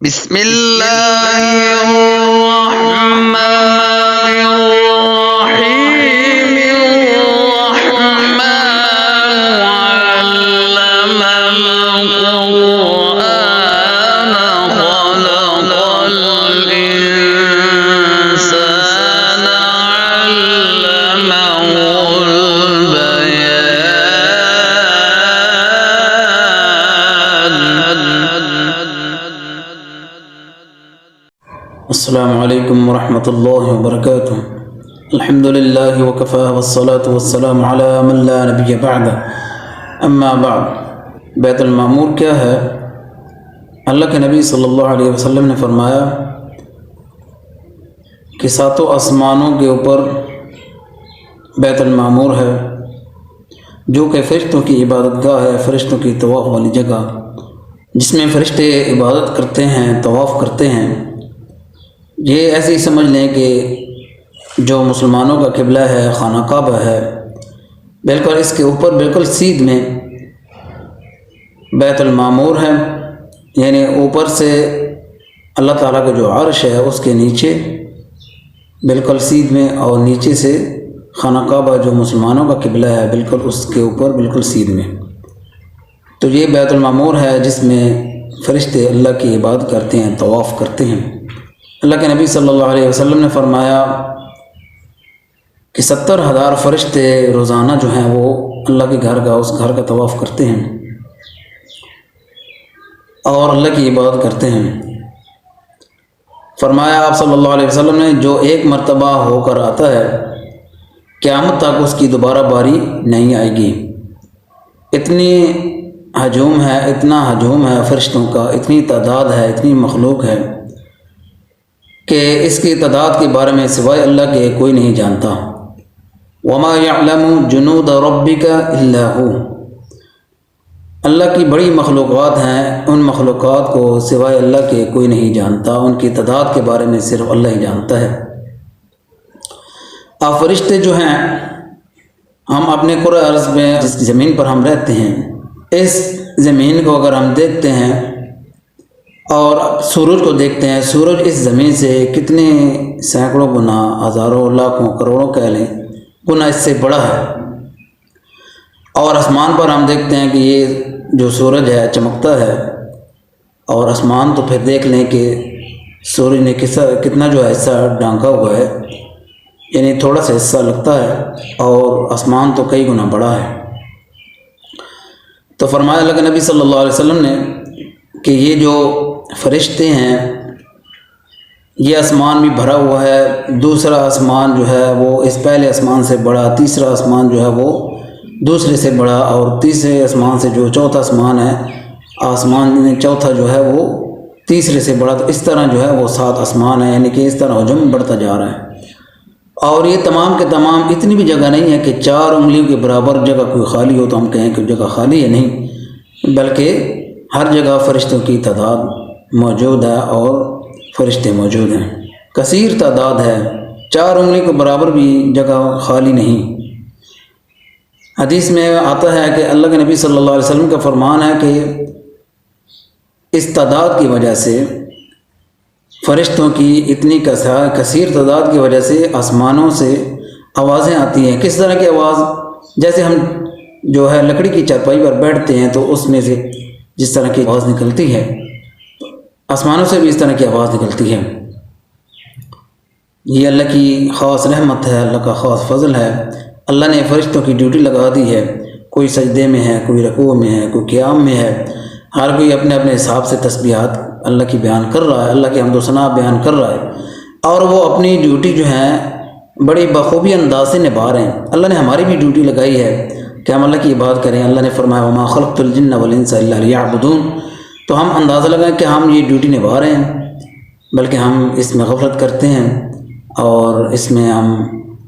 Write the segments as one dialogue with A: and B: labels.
A: بسم الله الرحمن الرحيم الرحمن علم القرآن خلق الإنسان علمه
B: السلام علیکم ورحمۃ اللہ وبرکاتہ۔ الحمد للہ وکفى والصلاة والسلام علی من لا نبی بعد، اما بعد۔ بیت المعمور کیا ہے؟ اللہ کے نبی صلی اللہ علیہ وسلم نے فرمایا کہ ساتوں آسمانوں کے اوپر بیت المعمور ہے، جو کہ فرشتوں کی عبادت گاہ ہے، فرشتوں کی طواف والی جگہ، جس میں فرشتے عبادت کرتے ہیں، طواف کرتے ہیں۔ یہ ایسے ہی سمجھ لیں کہ جو مسلمانوں کا قبلہ ہے خانہ کعبہ ہے، بالکل اس کے اوپر بالکل سیدھ میں بیت المعمور ہے، یعنی اوپر سے اللہ تعالیٰ کا جو عرش ہے اس کے نیچے بالکل سیدھ میں، اور نیچے سے خانہ کعبہ جو مسلمانوں کا قبلہ ہے بالکل اس کے اوپر بالکل سیدھ میں۔ تو یہ بیت المعمور ہے جس میں فرشتے اللہ کی عبادت کرتے ہیں، طواف کرتے ہیں۔ اللہ کے نبی صلی اللہ علیہ وسلم نے فرمایا کہ 70,000 فرشتے روزانہ جو ہیں وہ اللہ کے گھر کا، اس گھر کا طواف کرتے ہیں اور اللہ کی عبادت کرتے ہیں۔ فرمایا آپ صلی اللہ علیہ وسلم نے، جو ایک مرتبہ ہو کر آتا ہے قیامت تک اس کی دوبارہ باری نہیں آئے گی۔ اتنی ہجوم ہے، اتنا ہجوم ہے فرشتوں کا، اتنی تعداد ہے، اتنی مخلوق ہے کہ اس کی تعداد کے بارے میں سوائے اللہ کے کوئی نہیں جانتا۔ وما يعلم جنود ربك الا هو۔ اللہ کی بڑی مخلوقات ہیں، ان مخلوقات کو سوائے اللہ کے کوئی نہیں جانتا، ان کی تعداد کے بارے میں صرف اللہ ہی جانتا ہے۔ آپ فرشتے جو ہیں، ہم اپنے کرۂ ارض میں جس زمین پر ہم رہتے ہیں، اس زمین کو اگر ہم دیکھتے ہیں اور سورج کو دیکھتے ہیں، سورج اس زمین سے کتنے سینکڑوں گنا، ہزاروں، لاکھوں، کروڑوں کہہ لیں گنا اس سے بڑا ہے۔ اور آسمان پر ہم دیکھتے ہیں کہ یہ جو سورج ہے چمکتا ہے، اور آسمان تو پھر دیکھ لیں کہ سورج نے کتنا جو ہے حصہ ڈھانکا ہوا ہے، یعنی تھوڑا سا حصہ لگتا ہے، اور آسمان تو کئی گنا بڑا ہے۔ تو فرمایا اللہ کے نبی صلی اللہ علیہ وسلم نے کہ یہ جو فرشتے ہیں، یہ آسمان بھی بھرا ہوا ہے، دوسرا آسمان جو ہے وہ اس پہلے آسمان سے بڑا، تیسرا آسمان جو ہے وہ دوسرے سے بڑا، اور تیسرے آسمان سے جو چوتھا آسمان ہے، آسمان چوتھا جو ہے وہ تیسرے سے بڑا۔ تو اس طرح جو ہے وہ 7 آسمان ہیں، یعنی کہ اس طرح حجم بڑھتا جا رہا ہے۔ اور یہ تمام کے تمام اتنی بھی جگہ نہیں ہے کہ 4 انگلیوں کے برابر جگہ کوئی خالی ہو تو ہم کہیں کہ جگہ خالی ہے، نہیں، بلکہ ہر جگہ فرشتوں کی تعداد موجود ہے اور فرشتے موجود ہیں، کثیر تعداد ہے، 4 انگلی کے برابر بھی جگہ خالی نہیں۔ حدیث میں آتا ہے کہ اللہ کے نبی صلی اللہ علیہ وسلم کا فرمان ہے کہ اس تعداد کی وجہ سے، فرشتوں کی اتنی کثیر تعداد کی وجہ سے آسمانوں سے آوازیں آتی ہیں۔ کس طرح کی آواز؟ جیسے ہم جو ہے لکڑی کی چارپائی پر بیٹھتے ہیں تو اس میں سے جس طرح کی آواز نکلتی ہے، آسمانوں سے بھی اس طرح کی آواز نکلتی ہے۔ یہ اللہ کی خاص رحمت ہے، اللہ کا خاص فضل ہے۔ اللہ نے فرشتوں کی ڈیوٹی لگا دی ہے، کوئی سجدے میں ہے، کوئی رکوع میں ہے، کوئی قیام میں ہے، ہر کوئی اپنے اپنے حساب سے تسبیحات اللہ کی بیان کر رہا ہے، اللہ کے حمد و ثنا بیان کر رہا ہے، اور وہ اپنی ڈیوٹی جو ہے بڑی بخوبی انداز سے نبھا رہے ہیں۔ اللہ نے ہماری بھی ڈیوٹی لگائی ہے کہ ہم اللہ کی عبادت کریں۔ اللہ نے فرمایا وما خلقت الجن والانس الا لیعبدون۔ تو ہم اندازہ لگائیں کہ ہم یہ ڈیوٹی نبھا رہے ہیں، بلکہ ہم اس میں غفلت کرتے ہیں، اور اس میں ہم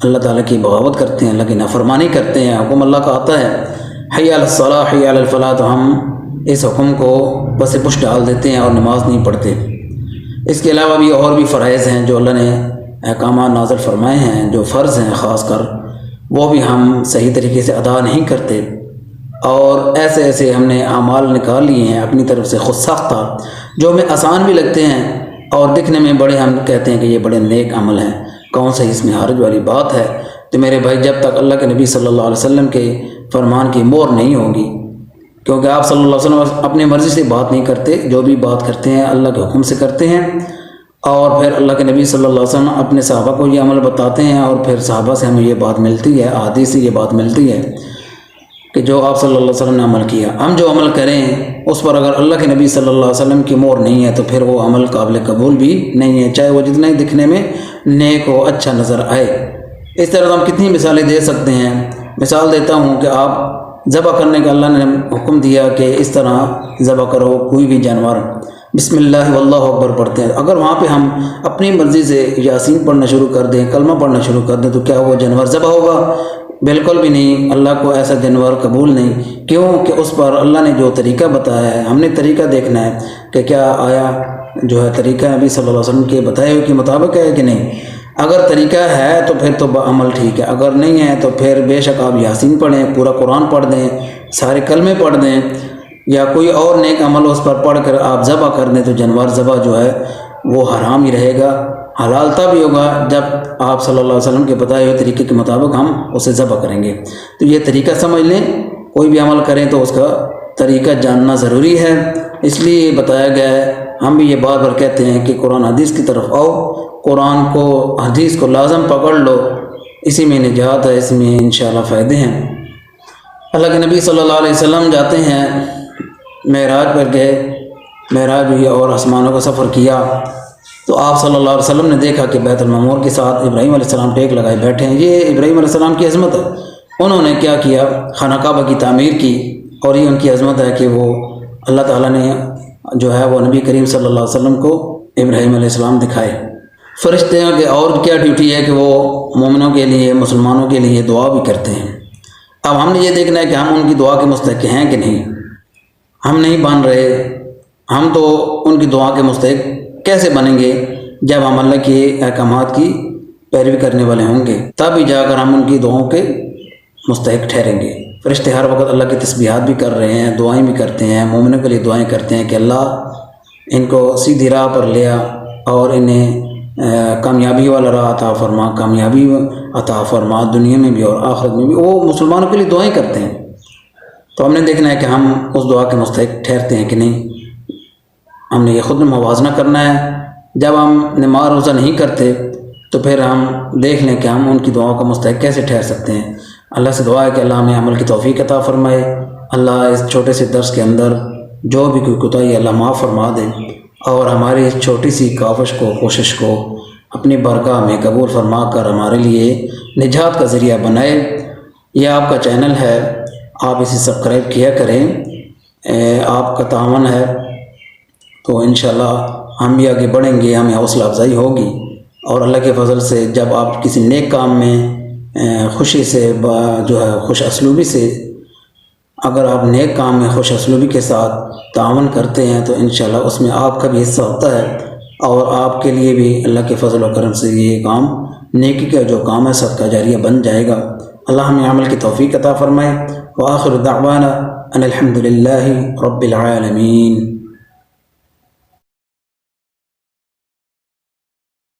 B: اللہ تعالیٰ کی بغاوت کرتے ہیں، اللہ کی نافرمانی کرتے ہیں۔ حکم اللہ کا آتا ہے حی علی الصلاح حی علی الفلاح، تو ہم اس حکم کو بس پش ڈال دیتے ہیں اور نماز نہیں پڑھتے۔ اس کے علاوہ بھی اور بھی فرائض ہیں جو اللہ نے احکامات نازل فرمائے ہیں، جو فرض ہیں خاص کر، وہ بھی ہم صحیح طریقے سے ادا نہیں کرتے۔ اور ایسے ایسے ہم نے اعمال نکال لیے ہیں اپنی طرف سے خود ساختہ، جو ہمیں آسان بھی لگتے ہیں اور دکھنے میں بڑے، ہم کہتے ہیں کہ یہ بڑے نیک عمل ہیں، کون سا اس میں حرج والی بات ہے؟ تو میرے بھائی، جب تک اللہ کے نبی صلی اللہ علیہ وسلم کے فرمان کی مہر نہیں ہوگی، کیونکہ آپ صلی اللہ علیہ وسلم اپنی مرضی سے بات نہیں کرتے، جو بھی بات کرتے ہیں اللہ کے حکم سے کرتے ہیں، اور پھر اللہ کے نبی صلی اللہ علیہ وسلم اپنے صحابہ کو یہ عمل بتاتے ہیں، اور پھر صحابہ سے ہمیں یہ بات ملتی ہے، احادیث سے یہ بات ملتی ہے کہ جو آپ صلی اللہ علیہ وسلم نے عمل کیا، ہم جو عمل کریں اس پر اگر اللہ کے نبی صلی اللہ علیہ وسلم کی مہر نہیں ہے تو پھر وہ عمل قابل قبول بھی نہیں ہے، چاہے وہ جتنا ہی دکھنے میں نیک ہو، اچھا نظر آئے۔ اس طرح ہم کتنی مثالیں دے سکتے ہیں۔ مثال دیتا ہوں کہ آپ ذبح کرنے کا اللہ نے حکم دیا کہ اس طرح ذبح کرو کوئی بھی جانور، بسم اللہ واللہ اکبر پڑھتے ہیں، اگر وہاں پہ ہم اپنی مرضی سے یاسین پڑھنا شروع کر دیں، کلمہ پڑھنا شروع کر دیں، تو کیا وہ جانور ذبح ہوگا؟ بالکل بھی نہیں، اللہ کو ایسا جانور قبول نہیں، کیوں کہ اس پر اللہ نے جو طریقہ بتایا ہے، ہم نے طریقہ دیکھنا ہے کہ کیا آیا جو ہے طریقہ نبی صلی اللہ علیہ وسلم کے بتائے ہوئے کے مطابق ہے کہ نہیں۔ اگر طریقہ ہے تو پھر تو عمل ٹھیک ہے، اگر نہیں ہے تو پھر بے شک آپ یاسین پڑھیں، پورا قرآن پڑھ دیں، سارے کلمے پڑھ دیں، یا کوئی اور نیک عمل اس پر پڑھ کر آپ ذبح کر دیں، تو جانور ذبح جو ہے وہ حرام ہی رہے گا، حلال تب ہی ہوگا جب آپ صلی اللہ علیہ وسلم کے بتائے ہوئے طریقے کے مطابق ہم اسے ذبح کریں گے۔ تو یہ طریقہ سمجھ لیں، کوئی بھی عمل کریں تو اس کا طریقہ جاننا ضروری ہے، اس لیے بتایا گیا ہے۔ ہم بھی یہ بار بار کہتے ہیں کہ قرآن حدیث کی طرف آؤ، قرآن کو حدیث کو لازم پکڑ لو، اسی میں نجات ہے، اس میں انشاءاللہ فائدے ہیں۔ اللہ کے نبی صلی اللہ علیہ وسلم جاتے ہیں، معراج پر گئے، معراج ہوئی اور آسمانوں کا سفر کیا، تو آپ صلی اللہ علیہ وسلم نے دیکھا کہ بیت المعمور کے ساتھ ابراہیم علیہ السلام ٹیک لگائے بیٹھے ہیں۔ یہ ابراہیم علیہ السلام کی عظمت ہے، انہوں نے کیا کیا؟ خانہ کعبہ کی تعمیر کی، اور یہ ان کی عظمت ہے کہ وہ اللہ تعالیٰ نے جو ہے وہ نبی کریم صلی اللہ علیہ وسلم کو ابراہیم علیہ السلام دکھائے۔ فرشتے ہیں کہ اور کیا ڈیوٹی ہے کہ وہ مومنوں کے لیے، مسلمانوں کے لیے دعا بھی کرتے ہیں۔ اب ہم نے یہ دیکھنا ہے کہ ہم ان کی دعا کے مستحق ہیں کہ نہیں۔ ہم نہیں بن رہے، ہم تو ان کی دعا کے مستحق کیسے بنیں گے؟ جب ہم اللہ کے احکامات کی پیروی کرنے والے ہوں گے، تب ہی جا کر ہم ان کی دعاؤں کے مستحق ٹھہریں گے۔ فرشتے ہر وقت اللہ کی تسبیحات بھی کر رہے ہیں، دعائیں بھی کرتے ہیں، مومنوں کے لیے دعائیں کرتے ہیں کہ اللہ ان کو سیدھی راہ پر لیا اور انہیں کامیابی والا راہ عطا فرما، کامیابی عطا فرما دنیا میں بھی اور آخرت میں بھی۔ وہ مسلمانوں کے لیے دعائیں کرتے ہیں، تو ہم نے دیکھنا ہے کہ ہم اس دعا کے مستحق ٹھہرتے ہیں کہ نہیں۔ ہم نے یہ خود موازنہ کرنا ہے۔ جب ہم نماز روزہ نہیں کرتے تو پھر ہم دیکھ لیں کہ ہم ان کی دعاؤں کا مستحق کیسے ٹھہر سکتے ہیں۔ اللہ سے دعا ہے کہ اللہ ہمیں عمل کی توفیق عطا فرمائے۔ اللہ اس چھوٹے سے درس کے اندر جو بھی کوئی کوتاہی اللہ معاف فرما دے، اور ہماری اس چھوٹی سی کاوش کو، کوشش کو اپنی بارگاہ میں قبول فرما کر ہمارے لیے نجات کا ذریعہ بنائے۔ یہ آپ کا چینل ہے، آپ اسے سبسکرائب کیا کریں، آپ کا تعاون ہے، تو انشاءاللہ ہم بھی آگے بڑھیں گے، ہمیں حوصلہ افزائی ہوگی، اور اللہ کے فضل سے جب آپ کسی نیک کام میں خوشی سے جو ہے خوش اسلوبی سے، اگر آپ نیک کام میں خوش اسلوبی کے ساتھ تعاون کرتے ہیں تو انشاءاللہ اس میں آپ کا بھی حصہ ہوتا ہے، اور آپ کے لیے بھی اللہ کے فضل و کرم سے یہ کام نیکی کا جو کام ہے صدقہ جاریہ بن جائے گا۔ اللہ ہمیں عمل کی توفیق عطا فرمائے۔ وآخر دعوانا ان الحمد للہ رب العالمین۔